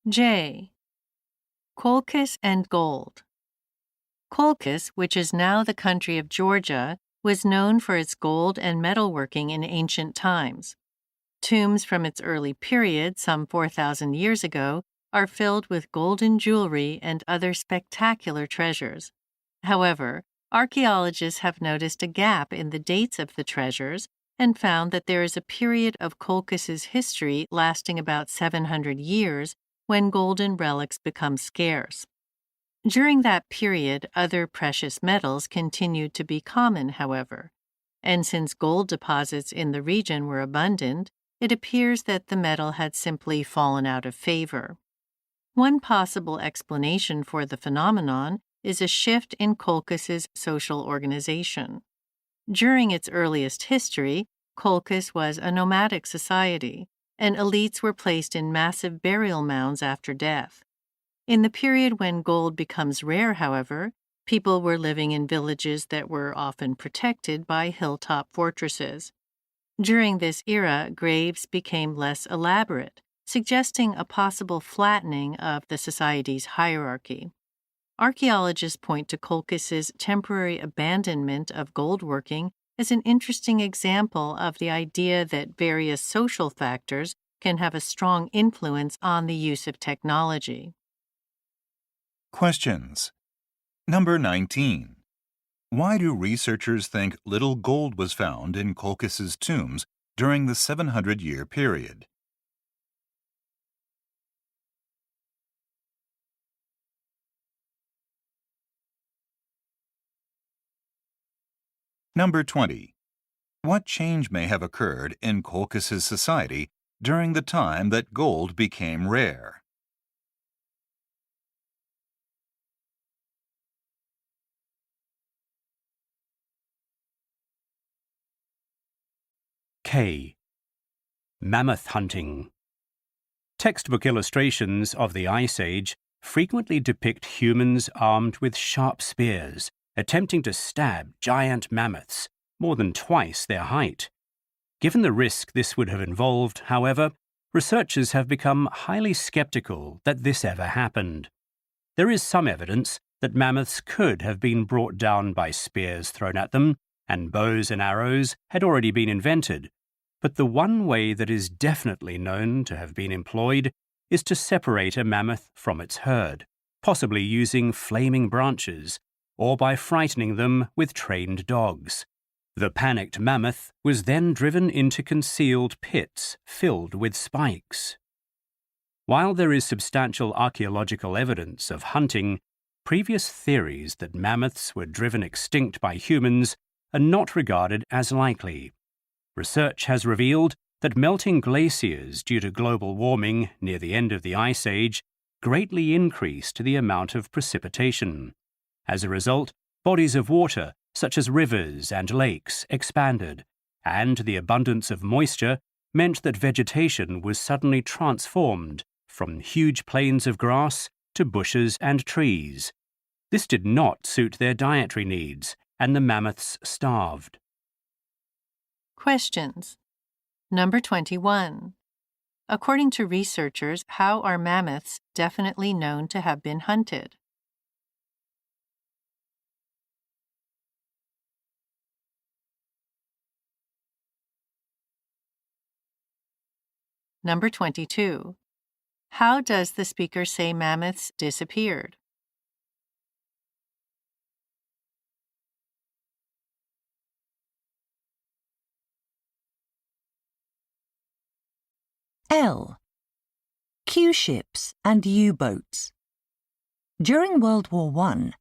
J. Colchis and gold. Colchis, which is now the country of Georgia, was known for its gold and metalworking in ancient times. Tombs from its early period, some 4,000 years ago, are filled with golden jewelry and other spectacular treasures. However, archaeologists have noticed a gap in the dates of the treasures and found that there is a period of Colchis's history lasting about 700 years when golden relics become scarce. During that period, other precious metals continued to be common, however, and since gold deposits in the region were abundant, it appears that the metal had simply fallen out of favor. One possible explanation for the phenomenon is a shift in Colchis's social organization. During its earliest history, Colchis was a nomadic society, and elites were placed in massive burial mounds after death. In the period when gold becomes rare, however, people were living in villages that were often protected by hilltop fortresses. During this era, graves became less elaborate, suggesting a possible flattening of the society's hierarchy. Archaeologists point to Colchis's temporary abandonment of gold working as an interesting example of the idea that various social factors can have a strong influence on the use of technology. Questions. Number 19. Why do researchers think little gold was found in Colchis's tombs during the 700-year period? Number 20. What change may have occurred in Colchis's society during the time that gold became rare? K. Mammoth hunting. Textbook illustrations of the Ice Age frequently depict humans armed with sharp spears, attempting to stab giant mammoths, more than twice their height. Given the risk this would have involved, however, researchers have become highly skeptical that this ever happened. There is some evidence that mammoths could have been brought down by spears thrown at them, and bows and arrows had already been invented. But the one way that is definitely known to have been employed is to separate a mammoth from its herd, possibly using flaming branches, or by frightening them with trained dogs. The panicked mammoth was then driven into concealed pits filled with spikes. While there is substantial archaeological evidence of hunting, previous theories that mammoths were driven extinct by humans are not regarded as likely. Research has revealed that melting glaciers due to global warming near the end of the Ice Age greatly increased the amount of precipitation. As a result, bodies of water, such as rivers and lakes, expanded, and the abundance of moisture meant that vegetation was suddenly transformed from huge plains of grass to bushes and trees. This did not suit their dietary needs, and the mammoths starved. Questions. Number 21. According to researchers, how are mammoths definitely known to have been hunted? Number 22. How does the speaker say mammoths disappeared? L. Q-ships and U-boats. During World War I,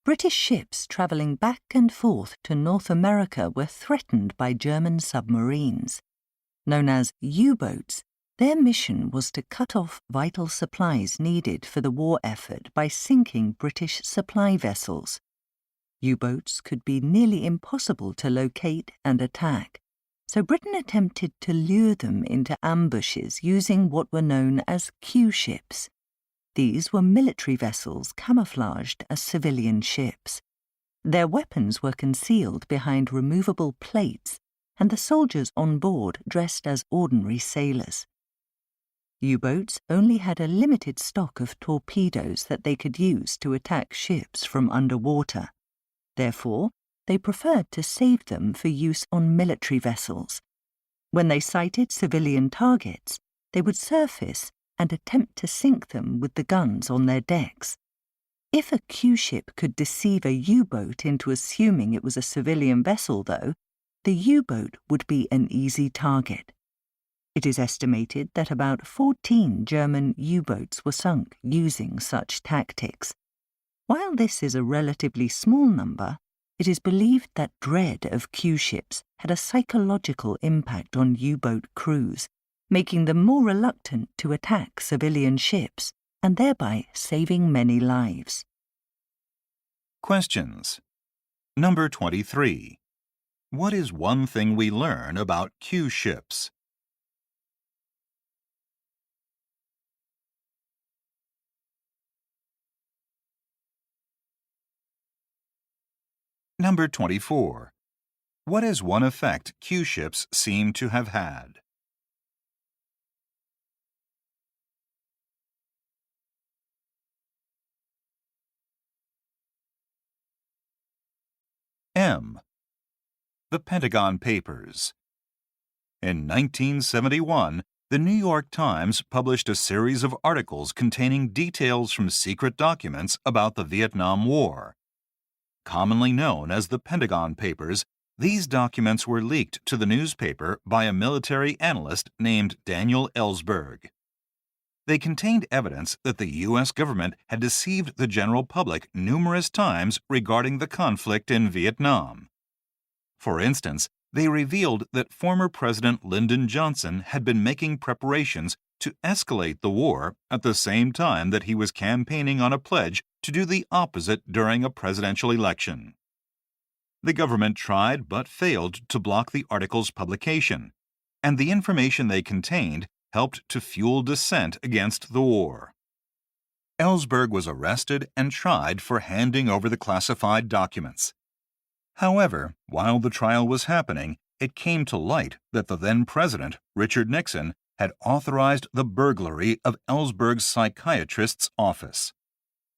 British ships travelling back and forth to North America were threatened by German submarines. Known as U-boats, their mission was to cut off vital supplies needed for the war effort by sinking British supply vessels. U-boats could be nearly impossible to locate and attack, so Britain attempted to lure them into ambushes using what were known as Q-ships. These were military vessels camouflaged as civilian ships. Their weapons were concealed behind removable plates, and the soldiers on board dressed as ordinary sailors. U-boats only had a limited stock of torpedoes that they could use to attack ships from underwater. Therefore, they preferred to save them for use on military vessels. When they sighted civilian targets, they would surface and attempt to sink them with the guns on their decks. If a Q-ship could deceive a U-boat into assuming it was a civilian vessel, though, the U-boat would be an easy target. It is estimated that about 14 German U-boats were sunk using such tactics. While this is a relatively small number, it is believed that dread of Q-ships had a psychological impact on U-boat crews, making them more reluctant to attack civilian ships and thereby saving many lives. Questions. Number 23. What is one thing we learn about Q-ships? Number 24. What is one effect Q-ships seem to have had? M. The Pentagon Papers. In 1971, the New York Times published a series of articles containing details from secret documents about the Vietnam War. Commonly known as the Pentagon Papers, these documents were leaked to the newspaper by a military analyst named Daniel Ellsberg. They contained evidence that the U.S. government had deceived the general public numerous times regarding the conflict in Vietnam. For instance, they revealed that former President Lyndon Johnson had been making preparations to escalate the war at the same time that he was campaigning on a pledge to do the opposite during a presidential election. The government tried but failed to block the article's publication, and the information they contained helped to fuel dissent against the war. Ellsberg was arrested and tried for handing over the classified documents. However, while the trial was happening, it came to light that the then-president, Richard Nixon, had authorized the burglary of Ellsberg's psychiatrist's office.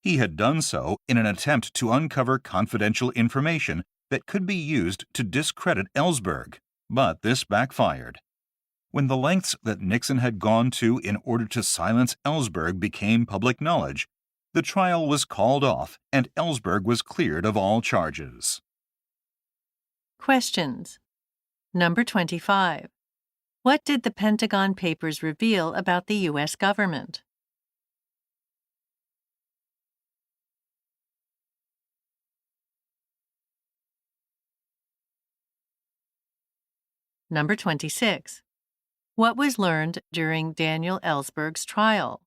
He had done so in an attempt to uncover confidential information that could be used to discredit Ellsberg, but this backfired. When the lengths that Nixon had gone to in order to silence Ellsberg became public knowledge, the trial was called off and Ellsberg was cleared of all charges. Questions. Number 25. What did the Pentagon Papers reveal about the U.S. government? Number 26. What was learned during Daniel Ellsberg's trial?